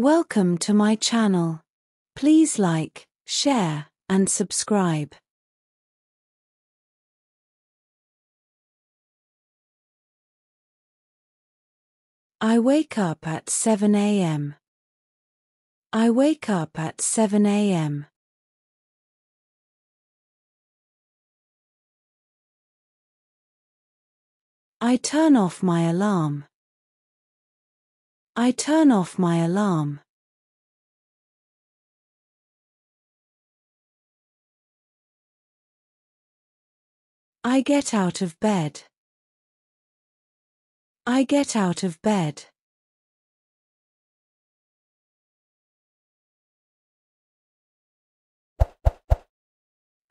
Welcome to my channel. Please like, share, and subscribe. I wake up at 7 a.m. I wake up at 7 a.m. I turn off my alarm. I turn off my alarm. I get out of bed. I get out of bed.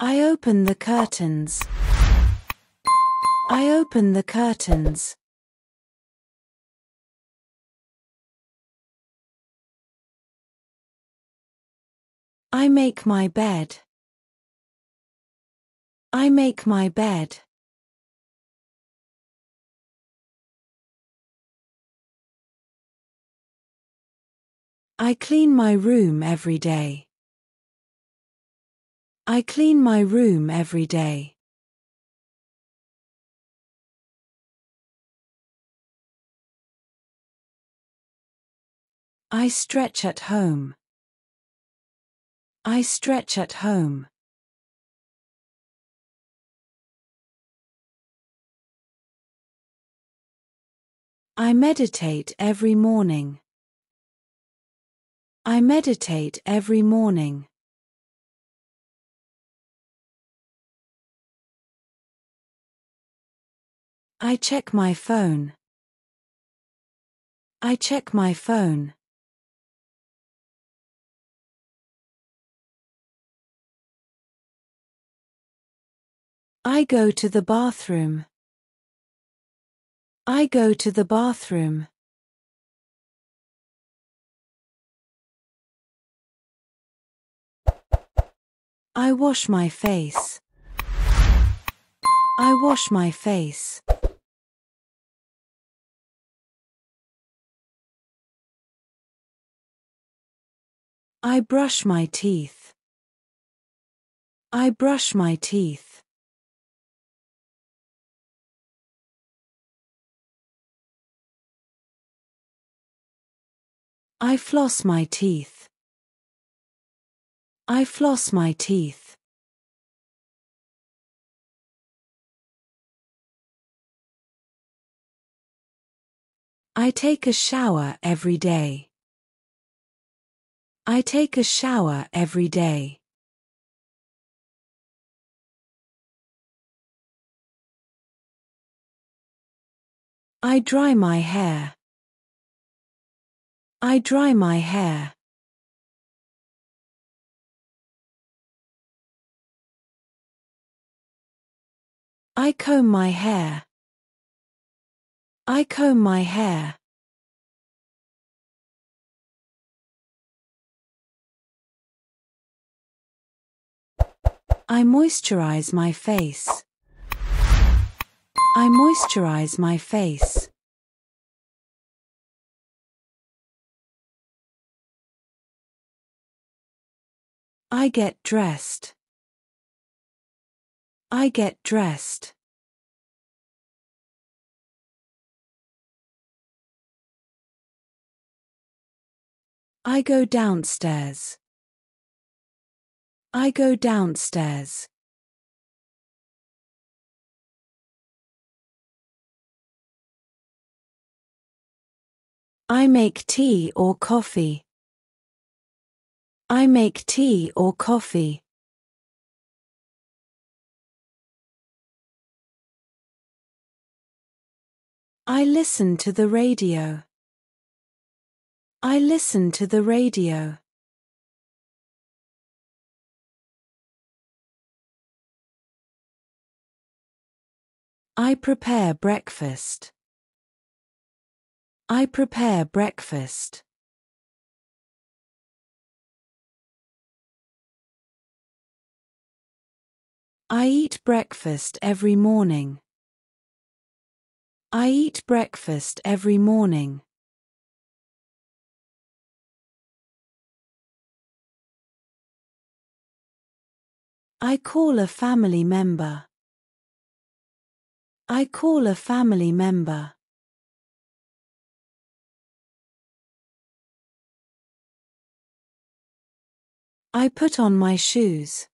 I open the curtains. I open the curtains. I make my bed. I make my bed. I clean my room every day. I clean my room every day. I stretch at home. I stretch at home. I meditate every morning. I meditate every morning. I check my phone. I check my phone. I go to the bathroom. I go to the bathroom. I wash my face. I wash my face. I brush my teeth. I brush my teeth. I floss my teeth. I floss my teeth. I take a shower every day. I take a shower every day. I dry my hair. I dry my hair. I comb my hair. I comb my hair. I moisturize my face. I moisturize my face. I get dressed. I get dressed. I go downstairs. I go downstairs. I make tea or coffee. I make tea or coffee. I listen to the radio. I listen to the radio. I prepare breakfast. I prepare breakfast. I eat breakfast every morning. I eat breakfast every morning. I call a family member. I call a family member. I put on my shoes.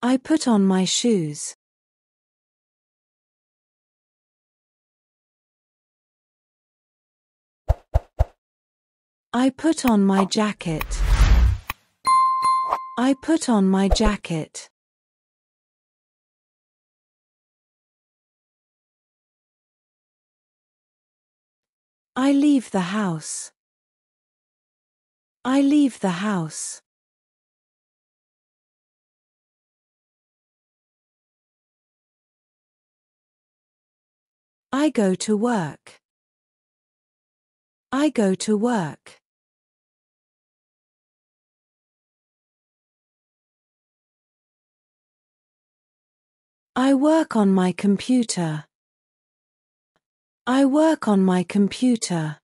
I put on my shoes. I put on my jacket. I put on my jacket. I leave the house. I leave the house. I go to work. I go to work. I work on my computer. I work on my computer.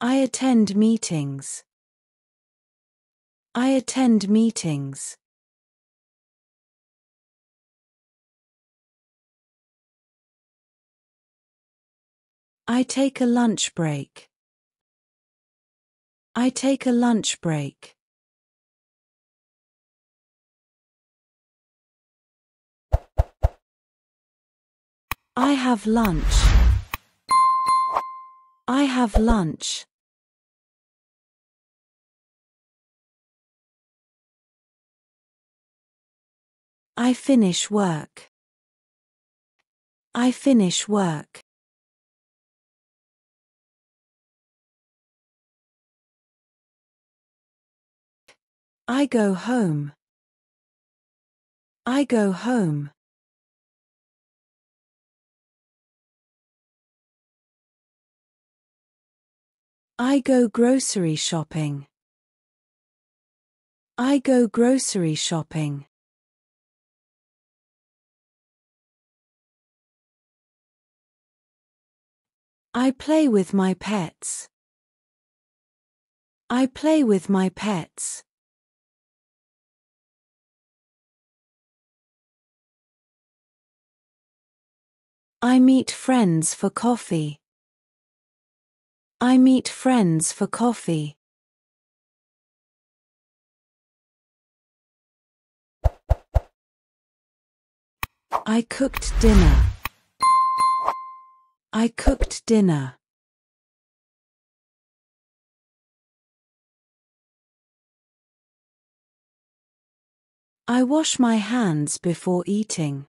I attend meetings. I attend meetings. I take a lunch break. I take a lunch break. I have lunch. I have lunch. I finish work. I finish work. I go home. I go home. I go grocery shopping. I go grocery shopping. I play with my pets. I play with my pets. I meet friends for coffee. I meet friends for coffee. I cooked dinner. I cooked dinner. I wash my hands before eating.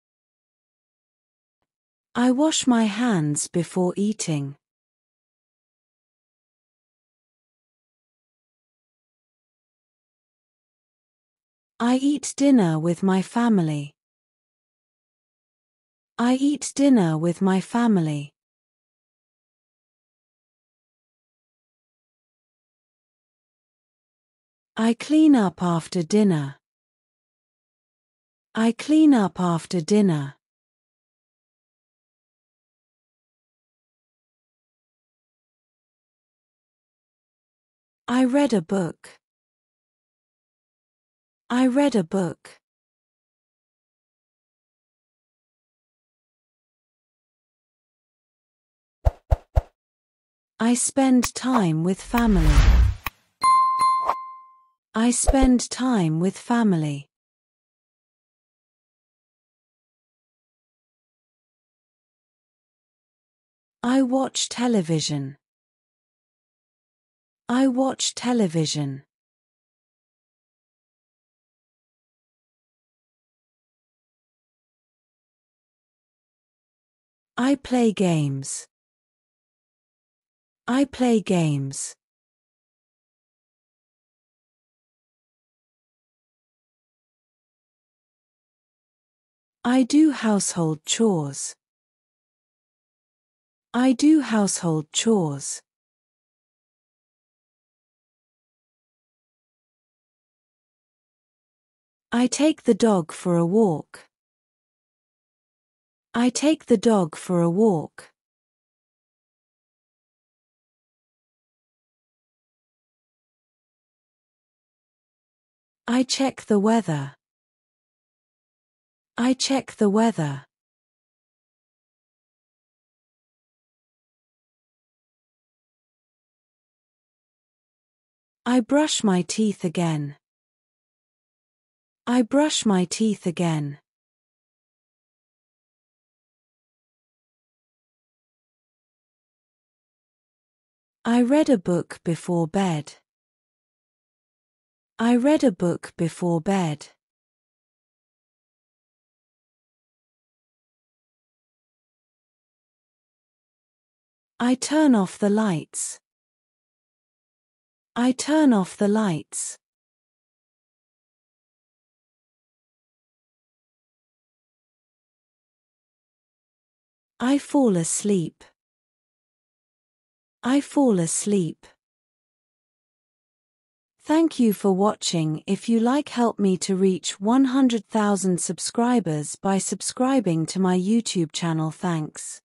I wash my hands before eating. I eat dinner with my family. I eat dinner with my family. I clean up after dinner. I clean up after dinner. I read a book. I read a book. I spend time with family. I spend time with family. I watch television. I watch television. I play games. I play games. I do household chores. I do household chores. I take the dog for a walk. I take the dog for a walk. I check the weather. I check the weather. I brush my teeth again. I brush my teeth again. I read a book before bed. I read a book before bed. I turn off the lights. I turn off the lights. I fall asleep. I fall asleep. Thank you for watching. If you like, help me to reach 100,000 subscribers by subscribing to my YouTube channel. Thanks.